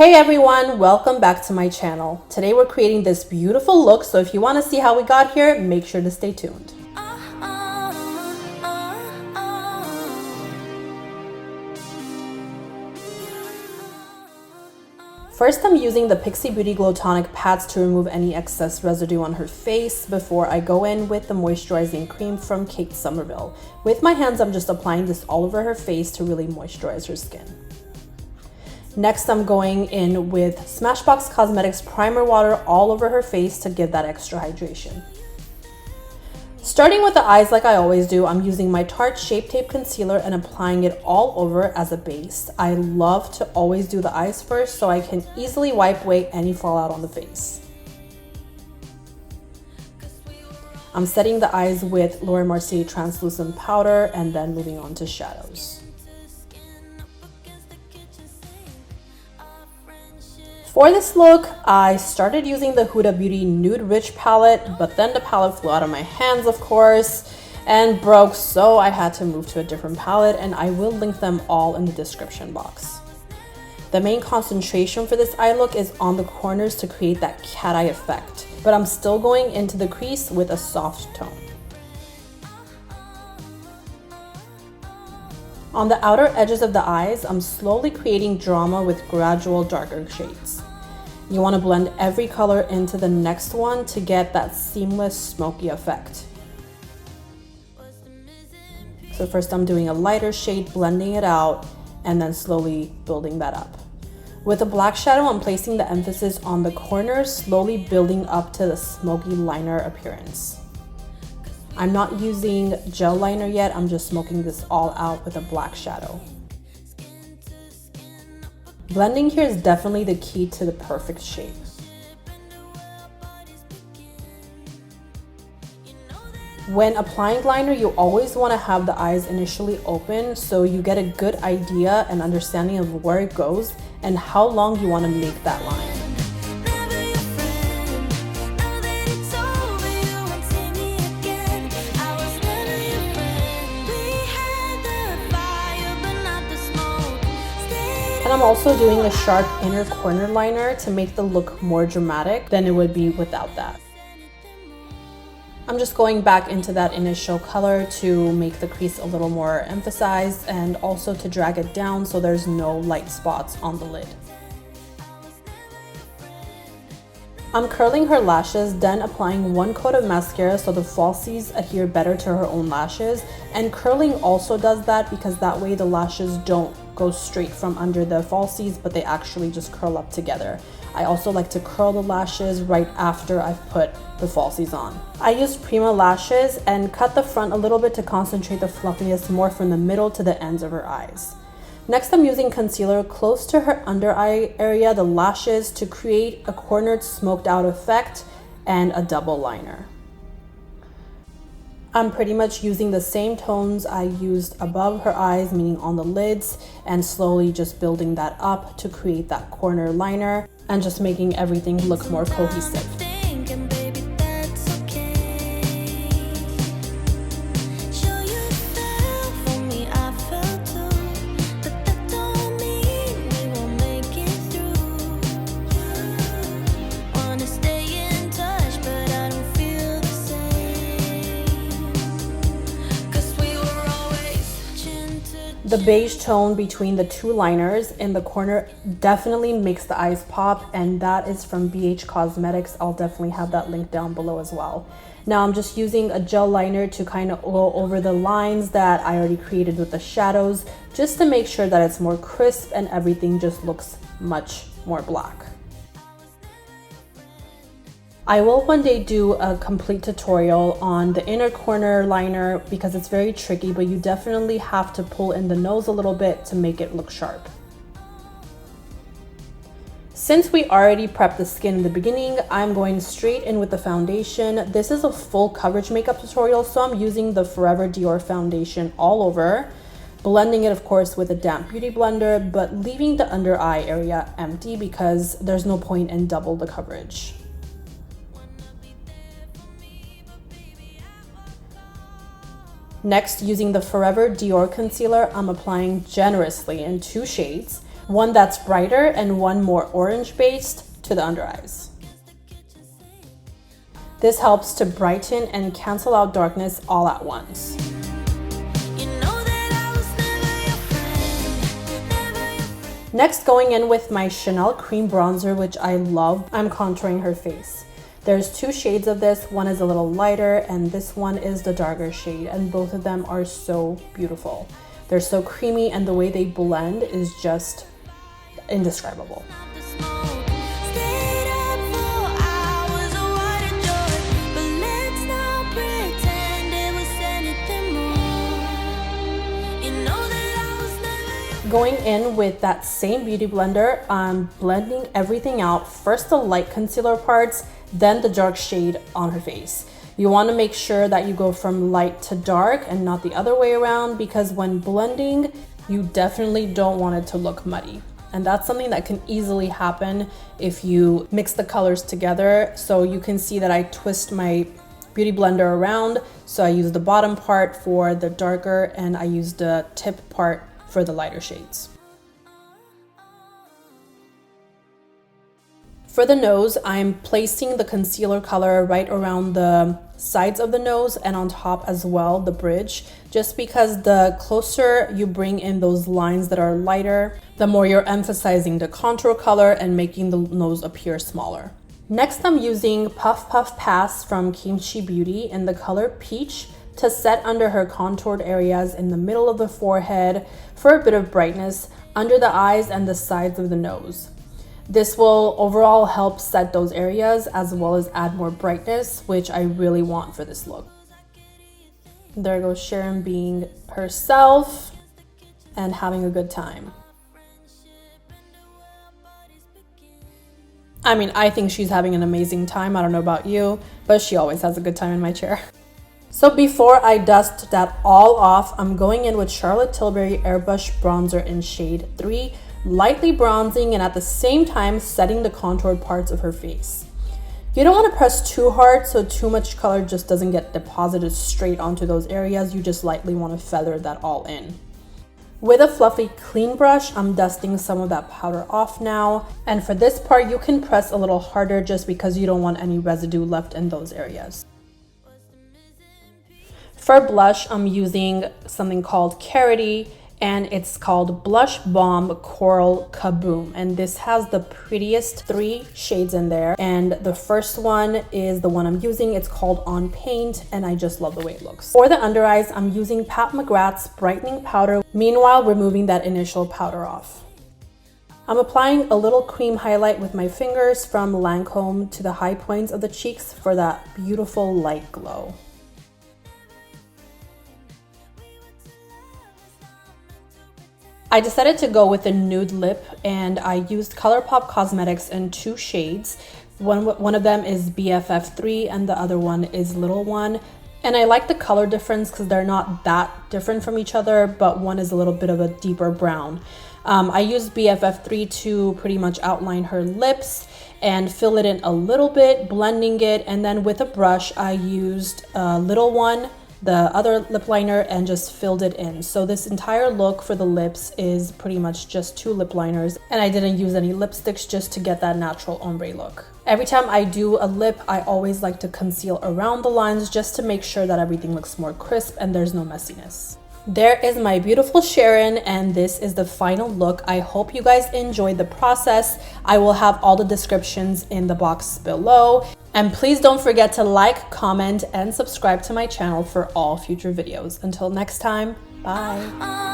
Hey everyone, welcome back to my channel. Today we're creating this beautiful look, so if you want to see how we got here, make sure to stay tuned. First, I'm using the Pixi Beauty Glow Tonic pads to remove any excess residue on her face before I go in with the moisturizing cream from Kate Somerville. With my hands, I'm just applying this all over her face to really moisturize her skin. Next, I'm going in with Smashbox Cosmetics Primer Water all over her face to give that extra hydration. Starting with the eyes like I always do, I'm using my Tarte Shape Tape Concealer and applying it all over as a base. I love to always do the eyes first so I can easily wipe away any fallout on the face. I'm setting the eyes with Laura Mercier Translucent Powder and then moving on to shadows. For this look, I started using the Huda Beauty Nude Rich palette, but then the palette flew out of my hands, of course, and broke, so I had to move to a different palette, and I will link them all in the description box. The main concentration for this eye look is on the corners to create that cat eye effect, but I'm still going into the crease with a soft tone. On the outer edges of the eyes, I'm slowly creating drama with gradual darker shades. You want to blend every color into the next one to get that seamless smoky effect. So first I'm doing a lighter shade, blending it out, and then slowly building that up. With a black shadow, I'm placing the emphasis on the corners, slowly building up to the smoky liner appearance. I'm not using gel liner yet, I'm just smoking this all out with a black shadow. Blending here is definitely the key to the perfect shape. When applying liner, you always want to have the eyes initially open so you get a good idea and understanding of where it goes and how long you want to make that line. And I'm also doing a sharp inner corner liner to make the look more dramatic than it would be without that. I'm just going back into that initial color to make the crease a little more emphasized and also to drag it down so there's no light spots on the lid. I'm curling her lashes, then applying one coat of mascara so the falsies adhere better to her own lashes. And curling also does that because that way the lashes don't go straight from under the falsies, but they actually just curl up together. I also like to curl the lashes right after I've put the falsies on. I used Prima lashes and cut the front a little bit to concentrate the fluffiness more from the middle to the ends of her eyes. Next, I'm using concealer close to her under eye area, the lashes, to create a cornered smoked out effect and a double liner. I'm pretty much using the same tones I used above her eyes, meaning on the lids, and slowly just building that up to create that corner liner and just making everything look more cohesive. The beige tone between the two liners in the corner definitely makes the eyes pop, and that is from BH Cosmetics. I'll definitely have that link down below as well. Now I'm just using a gel liner to kind of go over the lines that I already created with the shadows, just to make sure that it's more crisp and everything just looks much more black. I will one day do a complete tutorial on the inner corner liner because it's very tricky, but you definitely have to pull in the nose a little bit to make it look sharp. Since we already prepped the skin in the beginning, I'm going straight in with the foundation. This is a full coverage makeup tutorial, so I'm using the Forever Dior foundation all over, blending it of course with a damp beauty blender, but leaving the under eye area empty because there's no point in double the coverage. Next, using the Forever Dior concealer, I'm applying generously in 2 shades. one that's brighter and one more orange based to the under eyes. This helps to brighten and cancel out darkness all at once. Next, going in with my Chanel Cream Bronzer, which I love, I'm contouring her face. There's two shades of this. One is a little lighter and this one is the darker shade, and both of them are so beautiful. They're so creamy and the way they blend is just indescribable. Going in with that same beauty blender, I'm blending everything out. First the light concealer parts, then the dark shade on her face. You want to make sure that you go from light to dark and not the other way around, because when blending, you definitely don't want it to look muddy. And that's something that can easily happen if you mix the colors together. So you can see that I twist my beauty blender around. So I use the bottom part for the darker and I use the tip part for the lighter shades. For the nose, I'm placing the concealer color right around the sides of the nose and on top as well, the bridge, just because the closer you bring in those lines that are lighter, the more you're emphasizing the contour color and making the nose appear smaller. Next, I'm using Puff Puff Pass from Kimchi Beauty in the color Peach to set under her contoured areas in the middle of the forehead for a bit of brightness, under the eyes and the sides of the nose. This will overall help set those areas as well as add more brightness, which I really want for this look. There goes Sharon being herself and having a good time. I mean, I think she's having an amazing time. I don't know about you, but she always has a good time in my chair. So before I dust that all off, I'm going in with Charlotte Tilbury Airbrush Bronzer in shade 3, lightly bronzing and at the same time setting the contoured parts of her face. You don't want to press too hard so too much color just doesn't get deposited straight onto those areas. You just lightly want to feather that all in. With a fluffy clean brush, I'm dusting some of that powder off now. And for this part, you can press a little harder just because you don't want any residue left in those areas. For blush, I'm using something called Carity, and it's called Blush Bomb Coral Kaboom. And this has the prettiest 3 shades in there. And the first one is the one I'm using. It's called On Paint, and I just love the way it looks. For the under eyes, I'm using Pat McGrath's Brightening Powder, meanwhile removing that initial powder off. I'm applying a little cream highlight with my fingers from Lancome to the high points of the cheeks for that beautiful light glow. I decided to go with a nude lip and I used ColourPop Cosmetics in 2 shades. One of them is BFF3 and the other one is Little One. And I like the color difference because they're not that different from each other, but one is a little bit of a deeper brown. I used BFF3 to pretty much outline her lips and fill it in a little bit, blending it. And then with a brush, I used Little One, the other lip liner, and just filled it in. So this entire look for the lips is pretty much just 2 lip liners, and I didn't use any lipsticks just to get that natural ombre look. Every time I do a lip, I always like to conceal around the lines just to make sure that everything looks more crisp and there's no messiness. There is my beautiful Sharon, and this is the final look. I hope you guys enjoyed the process. I will have all the descriptions in the box below. And please don't forget to like, comment, and subscribe to my channel for all future videos. Until next time, bye.